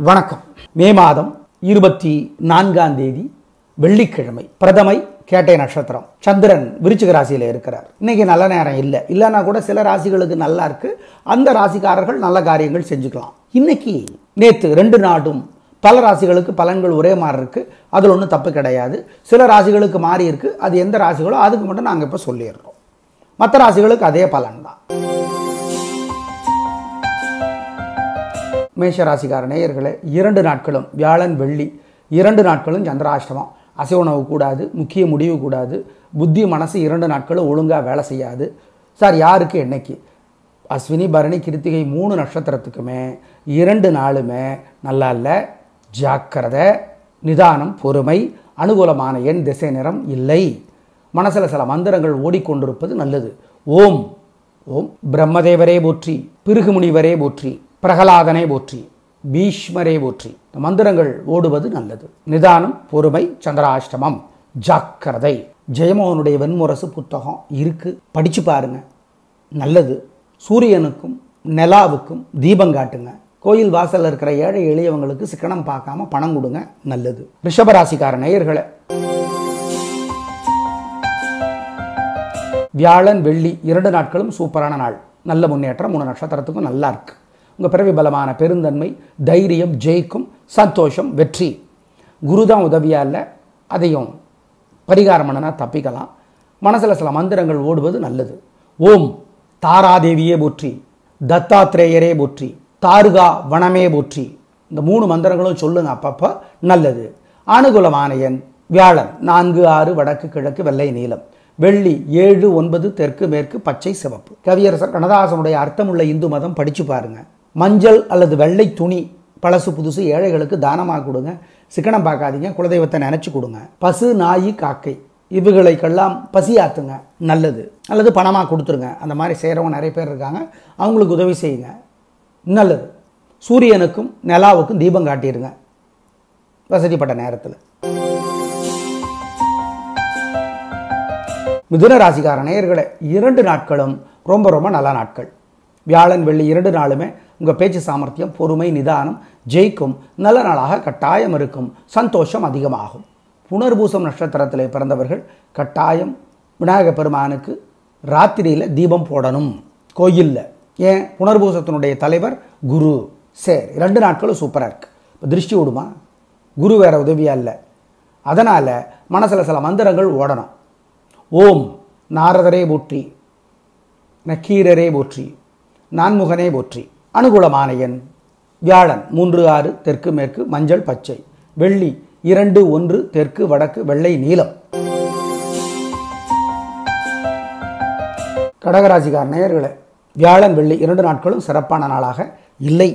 வணக்கம். மே மாதம் 24ஆம் தேதி வெள்ளிக்கிழமை. பிரதமை கேட்டை நட்சத்திரம். சந்திரன் விருச்சிக ராசியில் இருக்கிறார். இன்னைக்கு நல்ல நேரம் இல்லை. இல்லைன்னா கூட சில ராசிகளுக்கு நல்லா இருக்கு. அந்த ராசிக்காரர்கள் நல்ல காரியங்கள் செஞ்சுக்கலாம். இன்னைக்கு நேற்று 2 நாடும் பல ராசிகளுக்கு பலன்கள் ஒரே மாதிரி இருக்கு. அதில் ஒன்றும் தப்பு கிடையாது. சில ராசிகளுக்கு மாறி இருக்கு. அது எந்த ராசிகளோ அதுக்கு மட்டும் நாங்கள் இப்போ சொல்லிடுறோம். மற்ற ராசிகளுக்கு அதே பலன் தான். மேஷ ராசிக்கார நேயர்களே, 2 நாட்களும் வியாழன் வெள்ளி 2 நாட்களும் சந்திராஷ்டமம். அசைவ உணவு கூடாது, முக்கிய முடிவு கூடாது, புத்தி மனசு 2 நாட்களும் ஒழுங்காக வேலை செய்யாது. சார் யாருக்கு என்னைக்கு? அஸ்வினி பரணி கிருத்திகை 3 நட்சத்திரத்துக்குமே 2 நாளுமே நல்லா இல்லை. ஜாக்கிரதை, நிதானம், பொறுமை, அனுகூலமான எண் திசை நிறம் இல்லை. மனசில் சில மந்திரங்கள் ஓடிக்கொண்டிருப்பது நல்லது. ஓம் ஓம் பிரம்மதேவரே போற்றி, பிருகு முனிவரே போற்றி, பிரகலாதனை போற்றி, பீஷ்மரே போற்றி. மந்திரங்கள் ஓடுவது நல்லது. நிதானம், பொறுமை, சந்திராஷ்டமம், ஜாக்கிரதை. ஜெயமோகனுடைய வெண்முரசு புத்தகம் இருக்கு, படிச்சு பாருங்க, நல்லது. சூரியனுக்கும் நிலாவுக்கும் தீபம் காட்டுங்க. கோயில் வாசல்ல இருக்கிற ஏழை எளியவங்களுக்கு சிக்கனம் பார்க்காம பணம் கொடுங்க, நல்லது. ரிஷபராசிக்கார நேயர்களே, வியாழன் வெள்ளி 2 நாட்களும் சூப்பரான நாள். நல்ல முன்னேற்றம். 3 நட்சத்திரத்துக்கும் நல்லா இருக்கு. உங்கள் பிறவி பலமான பெருந்தன்மை, தைரியம், ஜெயிக்கும், சந்தோஷம், வெற்றி. குரு தான் உதவியா இல்லை, அதையும் பரிகாரம் பண்ணனா தப்பிக்கலாம். மனசில் சில மந்திரங்கள் ஓடுவது நல்லது. ஓம் தாராதேவியே போற்றி, தத்தாத்ரேயரே போற்றி, தாருகா வனமே போற்றி. இந்த 3 மந்திரங்களும் சொல்லுங்க, அப்பப்போ நல்லது. அனுகூலமான எண் வியாழன் 4, 6 வடக்கு கிழக்கு வெள்ளை நீலம், வெள்ளி 7, 9 தெற்கு மேற்கு பச்சை சிவப்பு. கவியரசர் கண்ணதாசனுடைய அர்த்தமுள்ள இந்து மதம் படிச்சு பாருங்க. மஞ்சள் அல்லது வெள்ளை துணி பழசு புதுசு ஏழைகளுக்கு தானமாக கொடுங்க. சிக்கனம் பார்க்காதீங்க, குலதெய்வத்தை நினைச்சு கொடுங்க. பசு, நாய், காக்கை இவைகளுக்கெல்லாம் பசியாத்துங்க, நல்லது. அல்லது பணமாக கொடுத்துருங்க. அந்த மாதிரி செய்கிறவங்க நிறைய பேர் இருக்காங்க, அவங்களுக்கு உதவி செய்யுங்க, நல்லது. சூரியனுக்கும் நிலாவுக்கும் தீபம் காட்டிடுங்க வசதிப்பட்ட நேரத்தில். மிதுன ராசிக்கார நேயர்களே, 2 நாட்களும் ரொம்ப ரொம்ப நல்ல நாட்கள். வியாழன் வெள்ளி 2 நாளுமே உங்கள் பேச்சு சாமர்த்தியம், பொறுமை, நிதானம் ஜெயிக்கும். நல்ல நாளாக கட்டாயம் இருக்கும். சந்தோஷம் அதிகமாகும். புனர்பூசம் நட்சத்திரத்தில் பிறந்தவர்கள் கட்டாயம் விநாயக பெருமானுக்கு ராத்திரியில் தீபம் போடணும் கோயிலில். ஏன்? புனர்பூசத்தினுடைய தலைவர் குரு. சரி, 2 நாட்களும் சூப்பராக இருக்குது. இப்போ திருஷ்டி விடுமா? குரு வேற உதவியா இல்லை. அதனால் மனசில் சில மந்திரங்கள் ஓடணும். ஓம் நாரதரே போற்றி, நக்கீரரே போற்றி, நான்முகனே போற்றி. அனுகூலமான எண் வியாழன் 3, 6 தெற்கு மேற்கு மஞ்சள் பச்சை, வெள்ளி 2, 1 தெற்கு வடக்கு வெள்ளை நீலம். கடகராசிக்கார நேயர்களே, வியாழன் வெள்ளி 2 நாட்களும் சிறப்பான நாளாக இல்லை.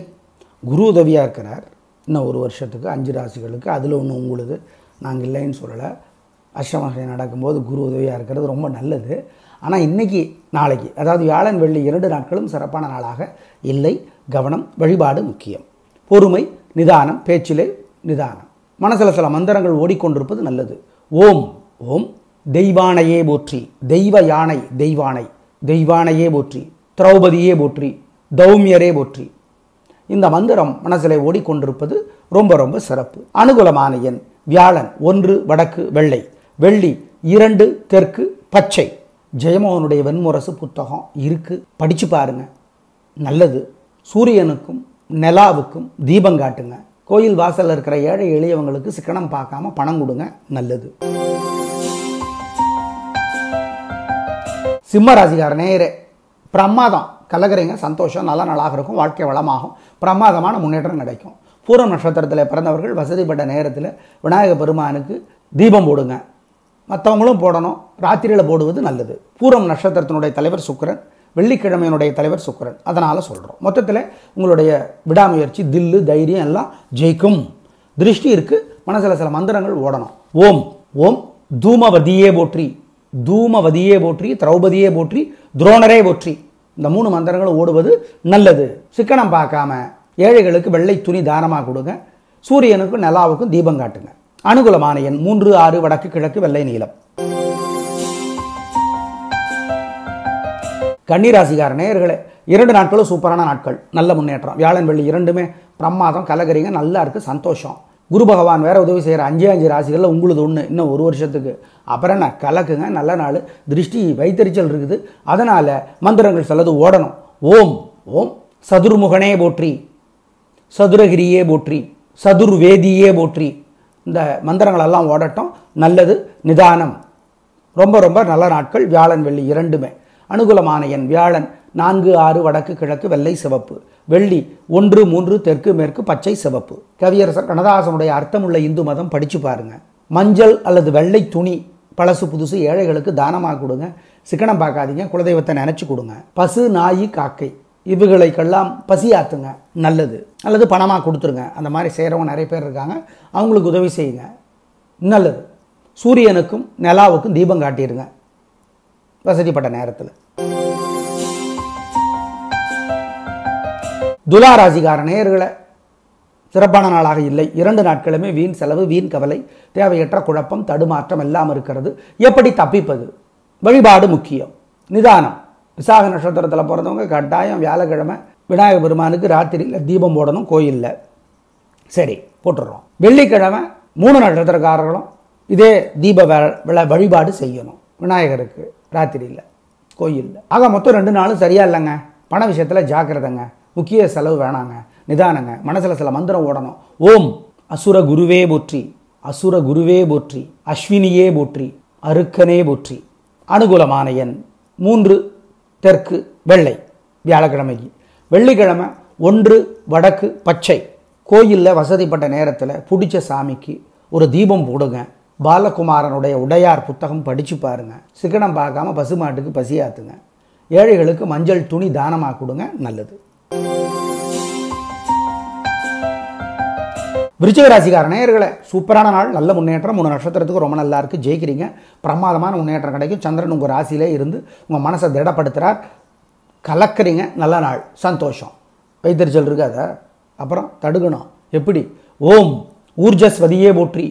குரு உதவியாக இருக்கிறார். இன்னும் 1 வருஷத்துக்கு 5 ராசிகளுக்கு. அதில் ஒன்று உங்களுக்கு நாங்கள் இல்லைன்னு சொல்லலை. அஷ்டமசனி நடக்கும்போது குரு உதவியாக இருக்கிறது ரொம்ப நல்லது. ஆனால் இன்றைக்கி நாளைக்கு, அதாவது வியாழன் வெள்ளி 2 நாட்களும் சிறப்பான நாளாக இல்லை. கவனம், வழிபாடு முக்கியம். பொறுமை, நிதானம், பேச்சிலே நிதானம். மனசில் சில மந்திரங்கள் ஓடிக்கொண்டிருப்பது நல்லது. ஓம் ஓம் தெய்வானையே போற்றி, தெய்வ யானை தெய்வானை, தெய்வானையே போற்றி, திரௌபதியே போற்றி, தௌமியரே போற்றி. இந்த மந்திரம் மனசிலே ஓடிக்கொண்டிருப்பது ரொம்ப ரொம்ப சிறப்பு. அனுகூலமான எண் வியாழன் 1 வடக்கு வெள்ளை, வெள்ளி 2 தெற்கு பச்சை. ஜெயமோகனுடைய வெண்முரசு புத்தகம் இருக்கு, படிச்சு பாருங்க, நல்லது. சூரியனுக்கும் நிலாவுக்கும் தீபம் காட்டுங்க. கோயில் வாசல்ல இருக்கிற ஏழை எளியவங்களுக்கு சிக்கனம் பார்க்காம பணம் கொடுங்க, நல்லது. சிம்ம ராசிக்கார நேயரே, பிரமாதம் கலகரைங்க. சந்தோஷம், நல்ல நாளாக இருக்கும். வாழ்க்கை வளமாகும். பிரமாதமான முன்னேற்றம் கிடைக்கும். பூரம் நட்சத்திரத்தில் பிறந்தவர்கள் வசதிப்பட்ட நேரத்தில் விநாயக பெருமானுக்கு தீபம் போடுங்க. மற்றவங்களும் போடணும். ராத்திரியில் போடுவது நல்லது. பூரம் நட்சத்திரத்தினுடைய தலைவர் சுக்கிரன், வெள்ளிக்கிழமையினுடைய தலைவர் சுக்கிரன். அதனால் சொல்கிறோம். மொத்தத்தில் உங்களுடைய விடாமுயற்சி, தில்லு, தைரியம் எல்லாம் ஜெயிக்கும். திருஷ்டி இருக்குது. மனசில் சில மந்திரங்கள் ஓடணும். ஓம் ஓம் தூமவதியே போற்றி, தூமவதியே போற்றி, திரௌபதியே போற்றி, துரோணரே போற்றி. இந்த 3 மந்திரங்களும் ஓடுவது நல்லது. சிக்கனம் பார்க்காம ஏழைகளுக்கு வெள்ளை துணி தானமாக கொடுங்க. சூரியனுக்கும் நிலாவுக்கும் தீபம் காட்டுங்க. அனுகூலமான எண் 3, 6 வடக்கு கிழக்கு வெள்ளை நீலம். கன்னிராசிக்கார நேயர்களே, 2 நாட்களும் சூப்பரான நாட்கள். நல்ல முன்னேற்றம். வியாழன் வெள்ளி 2மே பிரமாதம், கலகரிங்க, நல்லா இருக்குது, சந்தோஷம். குரு பகவான் வேற உதவி செய்கிற 5 ராசிகளில் உங்களுக்கு ஒன்று, இன்னும் ஒரு வருஷத்துக்கு. அப்புறம் என்ன கலக்குங்க, நல்ல நாள். திருஷ்டி வைத்தறிச்சல் இருக்குது, அதனால் மந்திரங்கள் சிலது ஓடணும். ஓம் ஓம் சதுர்முகனே போற்றி, சதுரகிரியே போற்றி, சதுர்வேதியே போற்றி. இந்த மந்திரங்களெல்லாம் ஓடட்டும், நல்லது. நிதானம். ரொம்ப ரொம்ப நல்ல நாட்கள், வியாழன் வெள்ளி இரண்டுமே. அனுகூலமான எண் வியாழன் 4, 6 வடக்கு கிழக்கு வெள்ளை சிவப்பு, வெள்ளி 1, 3 தெற்கு மேற்கு பச்சை சிவப்பு. கவியரசர் கண்ணதாசனுடைய அர்த்தமுள்ள இந்து மதம் படித்து பாருங்க. மஞ்சள் அல்லது வெள்ளை துணி பழசு புதுசு ஏழைகளுக்கு தானமாக கொடுங்க. சிக்கனம் பார்க்காதீங்க, குலதெய்வத்தை நினச்சி கொடுங்க. பசு, நாய், காக்கை இவுகளுக்கெல்லாம் பசியாத்துங்க, நல்லது. அல்லது பணமாக கொடுத்துருங்க. அந்த மாதிரி செய்கிறவங்க நிறைய பேர் இருக்காங்க, அவங்களுக்கு உதவி செய்யுங்க, நல்லது. சூரியனுக்கும் நிலாவுக்கும் தீபம் காட்டிடுங்க வசதிப்பட்ட நேரத்தில். துலா ராசிக்கார நேயர்களை சிறப்பான நாளாக இல்லை. 2 நாட்களுமே வீண் செலவு, வீண் கவலை, தேவையற்ற குழப்பம், தடுமாற்றம் எல்லாம் இருக்கிறது. எப்படி தப்பிப்பது? வழிபாடு முக்கியம், நிதானம். விசாக நட்சத்திரத்தில் பிறந்தவங்க கட்டாயம் வியாழக்கிழமை விநாயகர் பெருமானுக்கு ராத்திரியில் தீபம் போடணும் கோயிலில். சரி, போட்டுடுறோம். வெள்ளிக்கிழமை 3 நட்சத்திரக்காரர்களும் இதே தீப வழிபாடு செய்யணும் விநாயகருக்கு ராத்திரியில் கோயிலில். ஆக மொத்தம் 2 நாளும் சரியா இல்லைங்க. பண விஷயத்தில் ஜாக்கிரதைங்க, முக்கிய செலவு வேணாங்க, நிதானங்க. மனசில் சில மந்திரம் ஓடணும். ஓம் அசுர குருவே போற்றி, அசுர குருவே போற்றி, அஸ்வினியே போற்றி, அருக்கனே போற்றி. அனுகூலமான எண் 3 தெற்கு வெள்ளை வியாழக்கிழமைக்கு. வெள்ளிக்கிழமை 1 வடக்கு பச்சை. கோயிலில் வசதிப்பட்ட நேரத்தில் பிடிச்ச சாமிக்கு ஒரு தீபம் போடுங்க. பாலகுமாரனுடைய உடையார் புத்தகம் படித்து பாருங்க. சிக்கனம் பார்க்காம பசுமாட்டுக்கு பசியாத்துங்க. ஏழைகளுக்கு மஞ்சள் துணி தானமாக கொடுங்க, நல்லது. விருச்சிக ராசிக்கார நேயர்களே, சூப்பரான நாள், நல்ல முன்னேற்றம். 3 நட்சத்திரத்துக்கு ரொம்ப நல்லா இருக்குது, ஜெயிக்கிறீங்க, பிரமாதமான முன்னேற்றம் கிடைக்கும். சந்திரன் உங்கள் ராசியிலே இருந்து உங்கள் மனசை திடப்படுத்துகிறார், கலக்கிறீங்க, நல்ல நாள், சந்தோஷம். வைத்தறிச்சல் இருக்காத, அப்புறம் தடுக்கணும். எப்படி? ஓம் ஊர்ஜஸ்வதியே போற்றி,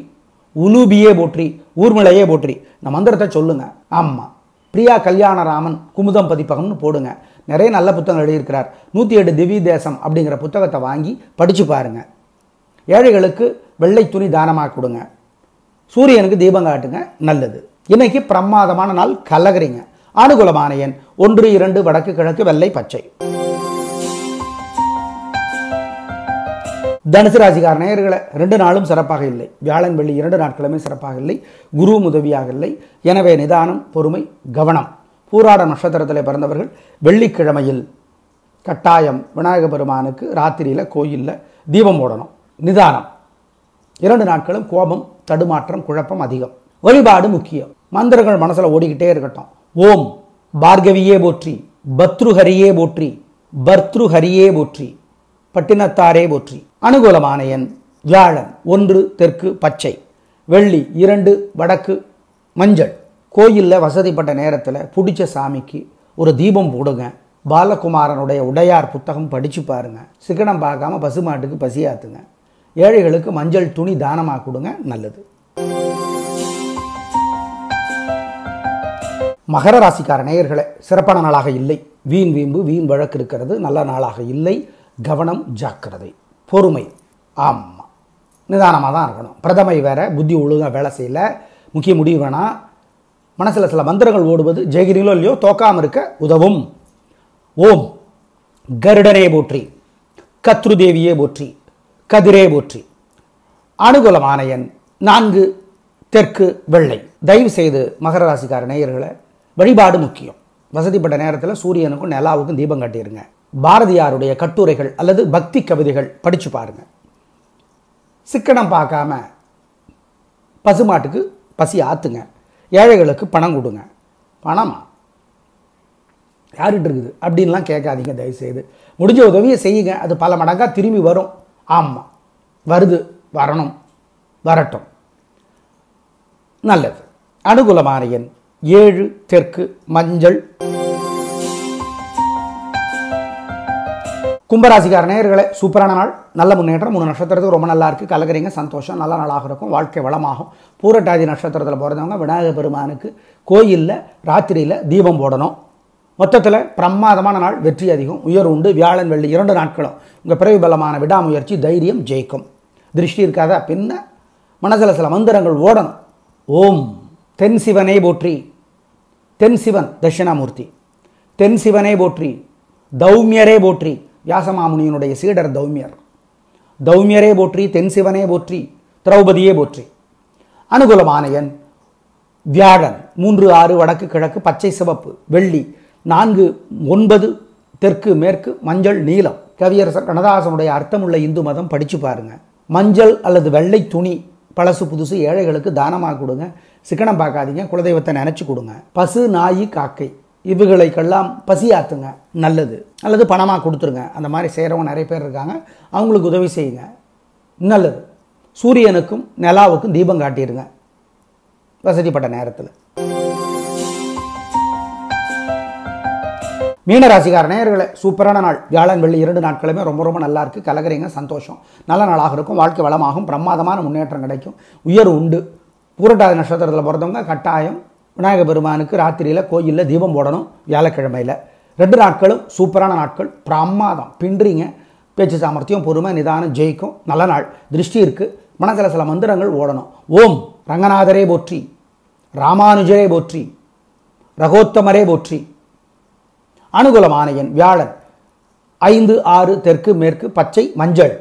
உலூபியே போற்றி, ஊர்மிளையே போற்றி. இந்த மந்திரத்தை சொல்லுங்க. ஆமாம், பிரியா கல்யாணராமன் குமுதம் பதிப்பகம்னு போடுங்க. நிறைய நல்ல புத்தகங்கள் எழுதியிருக்கிறார். 108 திவ்ய தேசம் அப்படிங்கிற புத்தகத்தை வாங்கி படித்து பாருங்க. ஏழைகளுக்கு வெள்ளை துணி தானமாக கொடுங்க. சூரியனுக்கு தீபம் காட்டுங்க, நல்லது. இன்னைக்கு பிரமாதமான நாள், கலகரிங்க. அனுகூலமான எண் 1, 2 வடக்கு கிழக்கு வெள்ளை பச்சை. தனுசு ராசிக்கார நேயர்களை 2 நாளும் சிறப்பாக இல்லை. வியாழன் வெள்ளி 2 நாட்களுமே சிறப்பாக இல்லை. குரு உதவியாக இல்லை. எனவே நிதானம், பொறுமை, கவனம். பூராட நட்சத்திரத்தில் பிறந்தவர்கள் வெள்ளிக்கிழமையில் கட்டாயம் விநாயகர் பெருமானுக்கு ராத்திரியில் கோயிலில் தீபம் போடணும். நிதானம். 2 நாட்களும் கோபம், தடுமாற்றம், குழப்பம் அதிகம். வழிபாடு முக்கியம். மந்திரங்கள் மனசில் ஓடிக்கிட்டே இருக்கட்டும். ஓம் பார்கவியே போற்றி, பத்ருஹரியே போற்றி, பர்த்ருஹரியே போற்றி, பட்டினத்தாரே போற்றி. அனுகூலமான எண் வியாழன் 1 தெற்கு பச்சை, வெள்ளி 2 வடக்கு மஞ்சள். கோயிலில் வசதிப்பட்ட நேரத்தில் பிடிச்ச சாமிக்கு ஒரு தீபம் போடுங்க. பாலகுமாரனுடைய உடையார் புத்தகம் படித்து பாருங்க. சிக்கனம் பார்க்காம பசுமாட்டுக்கு பசியாத்துங்க. ஏழைகளுக்கு மஞ்சள் துணி தானமாக கொடுங்க, நல்லது. மகர ராசிக்கார நேயர்களே, சிறப்பான நாளாக இல்லை. வீண் வீம்பு, வீண் வழக்கு இருக்கிறது. நல்ல நாளாக இல்லை. கவனம், ஜாக்கிரதை, பொறுமை. ஆமாம், நிதானமாக தான் இருக்கணும். பிரதமை வேற, புத்தி ஒழுங்காக வேலை செய்யல, முக்கிய முடிவு வேணாம். மனசில் சில மந்திரங்கள் ஓடுவது ஜெயிக்கிறீங்களோ இல்லையோ தோக்காமல் இருக்க உதவும். ஓம் கருடனே போற்றி, கத்ருதேவியே போற்றி, கதிரே போற்றி. அனுகூலமான எண் 4 தெற்கு வெள்ளை. தயவு செய்து மகர ராசிக்கார நேயர்களை, வழிபாடு முக்கியம். வசதிப்பட்ட நேரத்தில் சூரியனுக்கும் நிலாவுக்கும் தீபம் காட்டிடுங்க. பாரதியாருடைய கட்டுரைகள் அல்லது பக்தி கவிதைகள் படித்து பாருங்க. சிக்கனம் பார்க்காம பசுமாட்டுக்கு பசி ஆத்துங்க. ஏழைகளுக்கு பணம் கொடுங்க. பணமா யார்கிட்ட இருக்குது அப்படின்லாம் கேட்காதீங்க தயவுசெய்து. முடிஞ்ச உதவியை செய்யுங்க, அது பல மடங்காக திரும்பி வரும். ஆமாம், வருது, வரணும், வரட்டும், நல்லது. அனுகூலமான எண் 7 தெற்கு மஞ்சள். கும்பராசிக்கார நேயர்களே, சூப்பரான நாள், நல்ல முன்னேற்றம். 3 நட்சத்திரத்துக்கு ரொம்ப நல்லா இருக்குது, கலக்கிறீங்க, சந்தோஷம், நல்ல நாளாக இருக்கும், வாழ்க்கை வளமாகும். பூரட்டாதி நட்சத்திரத்தில் பிறந்தவங்க விநாயகர் பெருமானுக்கு கோயிலில் ராத்திரியில் தீபம் போடணும். மொத்தத்தில் பிரமாதமான நாள், வெற்றி அதிகம், உயர்வு உண்டு. வியாழன் வெள்ளி 2 நாட்களும் உங்கள் பிறவி பலமான விடாமுயற்சி, தைரியம் ஜெயிக்கும். திருஷ்டி இருக்காதா? பின்ன மனசில் சில மந்திரங்கள் ஓடணும். ஓம் தென் சிவனே போற்றி, தென் சிவன் தட்சிணாமூர்த்தி, தென் சிவனே போற்றி, தௌமியரே போற்றி, வியாசமாமுனியினுடைய சீடர் தௌமியர், தௌமியரே போற்றி, தென் சிவனே போற்றி, திரௌபதியே போற்றி. அனுகூலமான எண் வியாழன் 3, 6 வடக்கு கிழக்கு, பச்சை சிவப்பு, வெள்ளி 4, 9 தெற்கு மேற்கு, மஞ்சள் நீலம். கவியரசர் கண்ணதாசனுடைய அர்த்தமுள்ள இந்து மதம் படித்து பாருங்க. மஞ்சள் அல்லது வெள்ளை துணி பழசு புதுசு ஏழைகளுக்கு தானமாக கொடுங்க. சிக்கனம் பார்க்காதீங்க, குலதெய்வத்தை நினச்சி கொடுங்க. பசு நாய் காக்கை இவுகளுக்கெல்லாம் பசியாத்துங்க, நல்லது. அல்லது பணமாக கொடுத்துருங்க. அந்த மாதிரி செய்கிறவங்க நிறைய பேர் இருக்காங்க, அவங்களுக்கு உதவி செய்யுங்க, நல்லது. சூரியனுக்கும் நிலாவுக்கும் தீபம் காட்டிடுங்க வசதிப்பட்ட நேரத்தில். மீனராசிக்கார நேயர்களே, சூப்பரான நாள். வியாழன் வெள்ளி 2 நாட்களுமே ரொம்ப ரொம்ப நல்லா இருக்குது. கலகரிங்க, சந்தோஷம், நல்ல நாளாக இருக்கும். வாழ்க்கை வளமாகும், பிரமாதமான முன்னேற்றம் கிடைக்கும், உயர்வு உண்டு. பூரட்டாதி நட்சத்திரத்தில் பிறந்தவங்க கட்டாயம் விநாயக பெருமானுக்கு ராத்திரியில் கோயிலில் தீபம் போடணும். வியாழக்கிழமையில் 2 நாட்களும் சூப்பரான நாட்கள், பிரமாதம். பின்றீங்க, பேச்சு சாமர்த்தியம், பொறுமை, நிதானம் ஜெயிக்கும். நல்ல நாள். திருஷ்டி இருக்குது, மனசில் சில மந்திரங்கள் ஓடணும். ஓம் ரங்கநாதரே போற்றி, ராமானுஜரே போற்றி, ரகோத்தமரே போற்றி. அனுகூலமான எண் வியாழன் 5, 6 தெற்கு மேற்கு, பச்சை மஞ்சள்,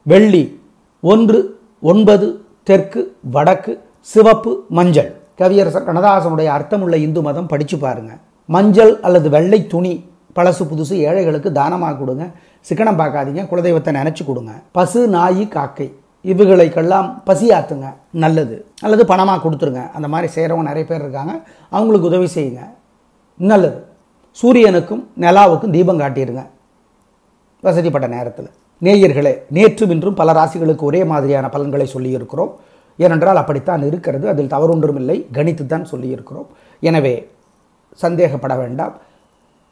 வெள்ளி 1, 9 தெற்கு வடக்கு, சிவப்பு மஞ்சள். கவியரசர் கண்ணதாசனுடைய அர்த்தமுள்ள இந்து மதம் படித்து பாருங்க. மஞ்சள் அல்லது வெள்ளை துணி பழசு புதுசு ஏழைகளுக்கு தானமாக கொடுங்க. சிக்கனம் பார்க்காதீங்க, குலதெய்வத்தை நினச்சி கொடுங்க. பசு நாய் காக்கை இவுகளுக்கெல்லாம் பசியாத்துங்க, நல்லது. அல்லது பணமாக கொடுத்துருங்க. அந்த மாதிரி செய்கிறவங்க நிறைய பேர் இருக்காங்க, அவங்களுக்கு உதவி செய்யுங்க, நல்லது. சூரியனுக்கும் நிலாவுக்கும் தீபம் காட்டிடுங்க வசதிப்பட்ட நேரத்தில். நேயர்களே, நேற்றும் இன்றும் பல ராசிகளுக்கு ஒரே மாதிரியான பலன்களை சொல்லியிருக்கிறோம். ஏனென்றால் அப்படித்தான் இருக்கிறது, அதில் தவறொன்றும் இல்லை, கணித்து தான் சொல்லியிருக்கிறோம். எனவே சந்தேகப்பட வேண்டாம்.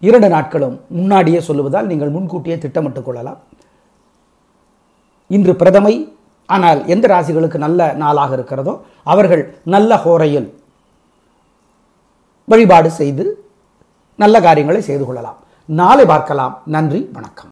2 நாட்களும் முன்னாடியே சொல்லுவதால் நீங்கள் முன்கூட்டியே திட்டமிட்டுக் கொள்ளலாம். இன்று பிரதமை, ஆனால் எந்த ராசிகளுக்கு நல்ல நாளாக இருக்கிறதோ அவர்கள் நல்ல ஹோரையில் வழிபாடு செய்து நல்ல காரியங்களை செய்து கொள்ளலாம். நாளை பார்க்கலாம். நன்றி, வணக்கம்.